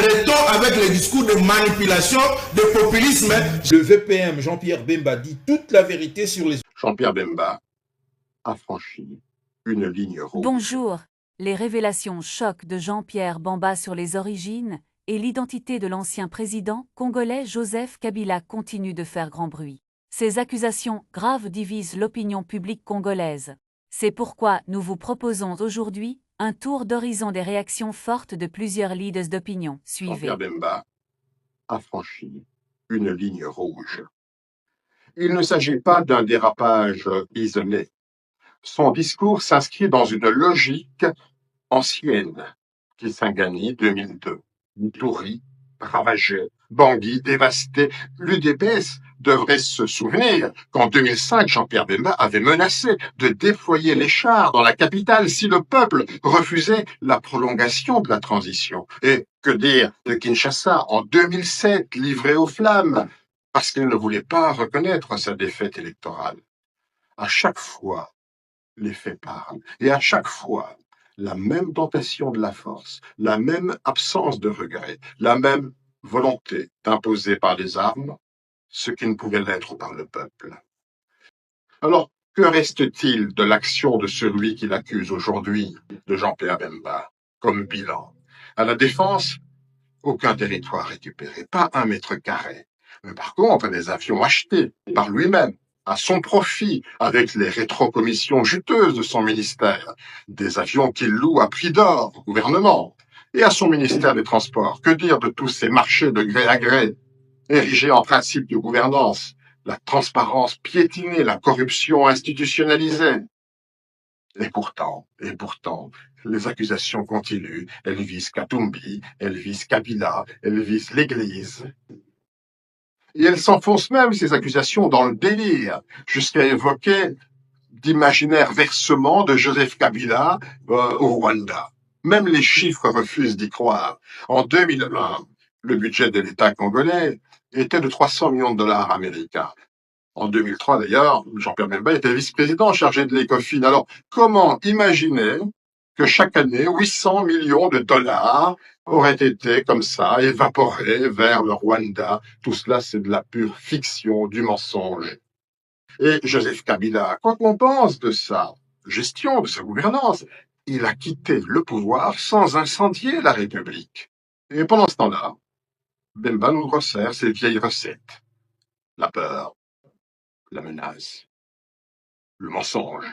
Arrêtons avec les discours de manipulation, de populisme. Le VPM Jean-Pierre Bemba dit toute la vérité sur les... Jean-Pierre Bemba a franchi une ligne rouge. Bonjour. Les révélations choc de Jean-Pierre Bemba sur les origines et l'identité de l'ancien président congolais Joseph Kabila continuent de faire grand bruit. Ces accusations graves divisent l'opinion publique congolaise. C'est pourquoi nous vous proposons aujourd'hui un tour d'horizon des réactions fortes de plusieurs leaders d'opinion. Suivez. Jean-Pierre Bemba a franchi une ligne rouge. Il ne s'agit pas d'un dérapage isolé. Son discours s'inscrit dans une logique ancienne. Kisangani 2002, Ituri, ravagé, Bangui, dévasté. L'UDPS devrait se souvenir qu'en 2005, Jean-Pierre Bemba avait menacé de déployer les chars dans la capitale si le peuple refusait la prolongation de la transition. Et que dire de Kinshasa en 2007, livré aux flammes, parce qu'il ne voulait pas reconnaître sa défaite électorale. À chaque fois, les faits parlent. Et à chaque fois, la même tentation de la force, la même absence de regret, la même volonté d'imposer par les armes ce qui ne pouvait l'être par le peuple. Alors, que reste-t-il de l'action de celui qui l'accuse aujourd'hui, de Jean-Pierre Bemba, comme bilan? À la défense, aucun territoire récupéré, pas un mètre carré. Mais par contre, des avions achetés par lui-même, à son profit, avec les rétrocommissions juteuses de son ministère, des avions qu'il loue à prix d'or au gouvernement, et à son ministère des Transports. Que dire de tous ces marchés de gré à gré, érigés en principe de gouvernance, la transparence piétinée, la corruption institutionnalisée? Et pourtant, les accusations continuent. Elles visent Katumbi, elles visent Kabila, elles visent l'Église. Et elles s'enfoncent même, ces accusations, dans le délire, jusqu'à évoquer d'imaginaires versements de Joseph Kabila au Rwanda. Même les chiffres refusent d'y croire. En 2001, le budget de l'État congolais était de 300 millions de dollars américains. En 2003, d'ailleurs, Jean-Pierre Bemba était vice-président chargé de l'ECOFIN. Alors, comment imaginer que chaque année, 800 millions de dollars auraient été comme ça, évaporés vers le Rwanda? Tout cela, c'est de la pure fiction, du mensonge. Et Joseph Kabila, quoi qu'on pense de sa gestion, de sa gouvernance, il a quitté le pouvoir sans incendier la République. Et pendant ce temps-là, Bemba nous resserre ses vieilles recettes. La peur, la menace, le mensonge,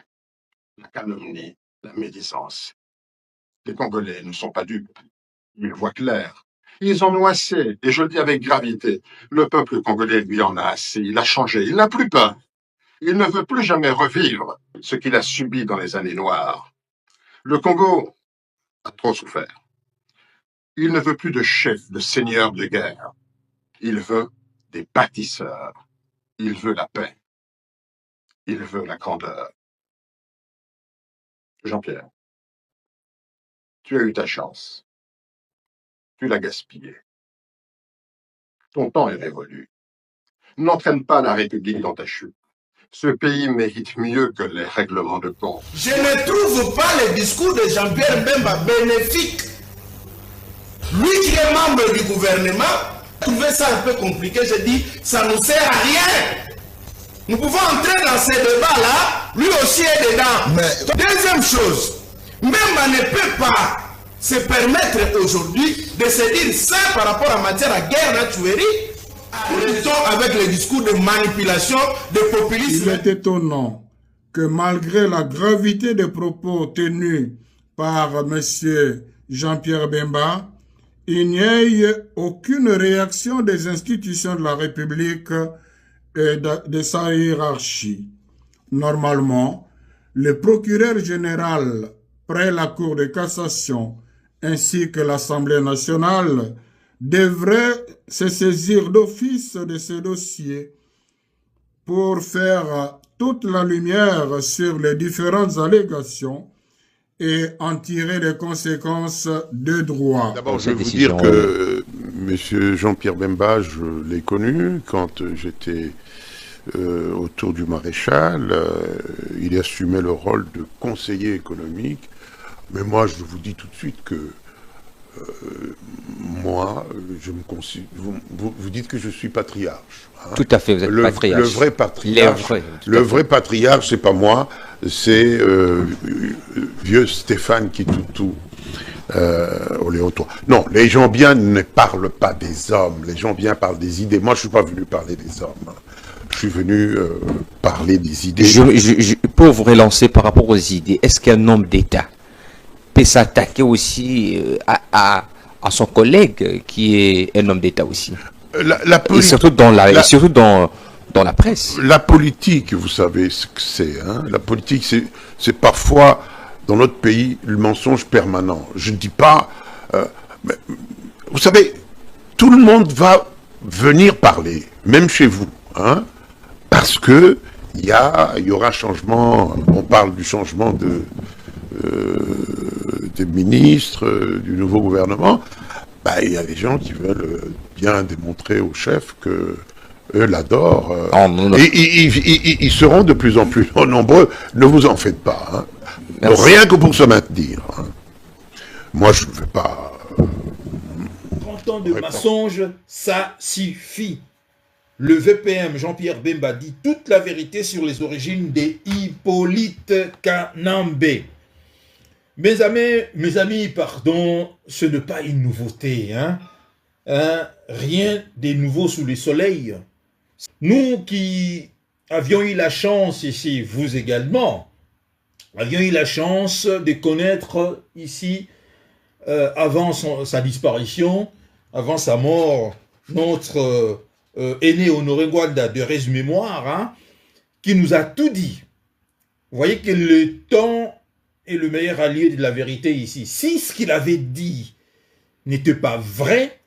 la calomnie, la médisance. Les Congolais ne sont pas dupes. Ils voient clair. Ils en ont assez, et je le dis avec gravité. Le peuple congolais, lui, en a assez. Il a changé. Il n'a plus peur. Il ne veut plus jamais revivre ce qu'il a subi dans les années noires. Le Congo a trop souffert. Il ne veut plus de chefs, de seigneurs de guerre. Il veut des bâtisseurs. Il veut la paix. Il veut la grandeur. Jean-Pierre, tu as eu ta chance. Tu l'as gaspillée. Ton temps est révolu. N'entraîne pas la République dans ta chute. Ce pays mérite mieux que les règlements de compte. Je ne trouve pas le discours de Jean-Pierre Bemba bénéfique. Lui qui est membre du gouvernement, trouvait ça un peu compliqué. Je dis, ça ne nous sert à rien. Nous pouvons entrer dans ces débats-là, lui aussi est dedans. Mais... Deuxième chose, Bemba ne peut pas se permettre aujourd'hui de se dire ça par rapport à matière à guerre, la tuerie. Arrêtons avec les discours de manipulation, de populisme. Il est étonnant que malgré la gravité des propos tenus par M. Jean-Pierre Bemba, il n'y ait aucune réaction des institutions de la République et de sa hiérarchie. Normalement, le procureur général près la Cour de cassation ainsi que l'Assemblée nationale devraient se saisir d'office de ce dossier pour faire toute la lumière sur les différentes allégations et en tirer les conséquences de droit. D'abord, je vais vous dire que M. Jean-Pierre Bemba, je l'ai connu quand j'étais autour du maréchal. Il assumait le rôle de conseiller économique. Mais moi, je vous dis tout de suite que moi, je me considère. Vous dites que je suis patriarche. Hein. Tout à fait, vous êtes patriarche. Le vrai patriarche. Le vrai patriarche, c'est pas moi, c'est vieux Stéphane Kitutu. Au Léotois. Non, les gens bien ne parlent pas des hommes, les gens bien parlent des idées. Moi, je suis pas venu parler des hommes. Je suis venu parler des idées. Pour vous relancer par rapport aux idées, est-ce qu'un homme d'État peut s'attaquer aussi à son collègue qui est un homme d'État aussi? Et surtout dans la presse. La politique, vous savez ce que c'est. Hein? La politique, c'est parfois, dans notre pays, le mensonge permanent. Je ne dis pas... mais, vous savez, tout le monde va venir parler, même chez vous. Hein? Parce que il y aura changement, on parle du changement des ministres, du nouveau gouvernement. Bah, il y a des gens qui veulent bien démontrer au chef que eux l'adorent. Ils seront de plus en plus nombreux, ne vous en faites pas. Hein. Rien que pour se maintenir. Hein. Moi, je ne vais pas... 30 ans de mensonge, ça suffit. Le VPM Jean-Pierre Bemba dit toute la vérité sur les origines des Hippolyte Kanambe. Mes amis, pardon, ce n'est pas une nouveauté. Rien de nouveau sous le soleil. Nous qui avions eu la chance ici, vous également, avions eu la chance de connaître ici, avant sa disparition, avant sa mort, notre aîné Honoré Ngwanda de Res Mémoire, qui nous a tout dit. Vous voyez que le temps est le meilleur allié de la vérité ici. Si ce qu'il avait dit n'était pas vrai,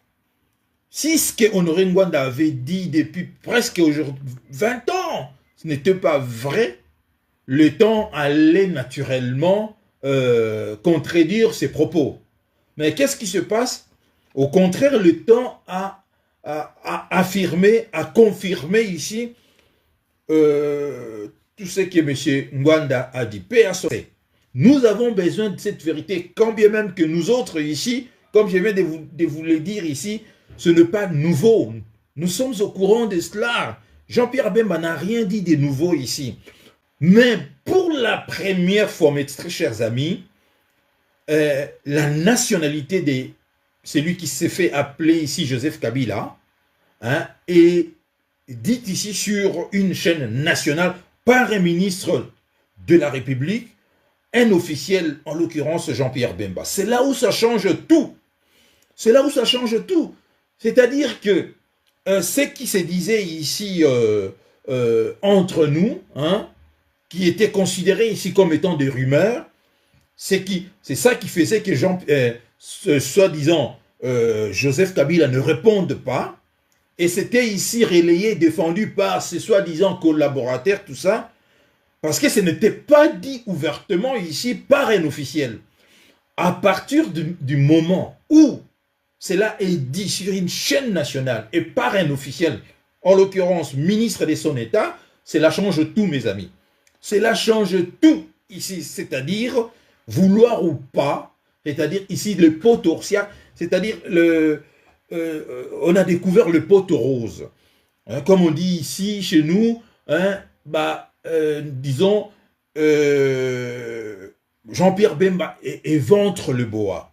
si ce que Honoré Ngwanda avait dit depuis presque aujourd'hui 20 ans, ce n'était pas vrai, le temps allait naturellement contredire ses propos. Mais qu'est-ce qui se passe? Au contraire, le temps a affirmé, a confirmé ici tout ce que M. Ngwanda a dit. Nous avons besoin de cette vérité, quand bien même que nous autres ici, comme je viens de vous le dire ici, ce n'est pas nouveau. Nous sommes au courant de cela. Jean-Pierre Bemba n'a rien dit de nouveau ici. Mais pour la première fois, mes très chers amis, la nationalité de celui qui s'est fait appeler ici Joseph Kabila est dite ici sur une chaîne nationale par un ministre de la République, un officiel, en l'occurrence Jean-Pierre Bemba. C'est là où ça change tout. C'est là où ça change tout. C'est-à-dire que ce qui se disait ici entre nous, qui était considéré ici comme étant des rumeurs, c'est ça qui faisait que soi-disant Joseph Kabila ne réponde pas, et c'était ici relayé, défendu par ses soi-disant collaborateurs, tout ça, parce que ce n'était pas dit ouvertement ici par un officiel. À partir du moment où cela est dit sur une chaîne nationale et par un officiel, en l'occurrence ministre de son État, cela change tout, mes amis. Cela change tout ici, c'est-à-dire vouloir ou pas, c'est-à-dire ici le pot orsia, c'est-à-dire on a découvert le pot rose. Comme on dit ici chez nous, disons, Jean-Pierre Bemba et ventre le boa.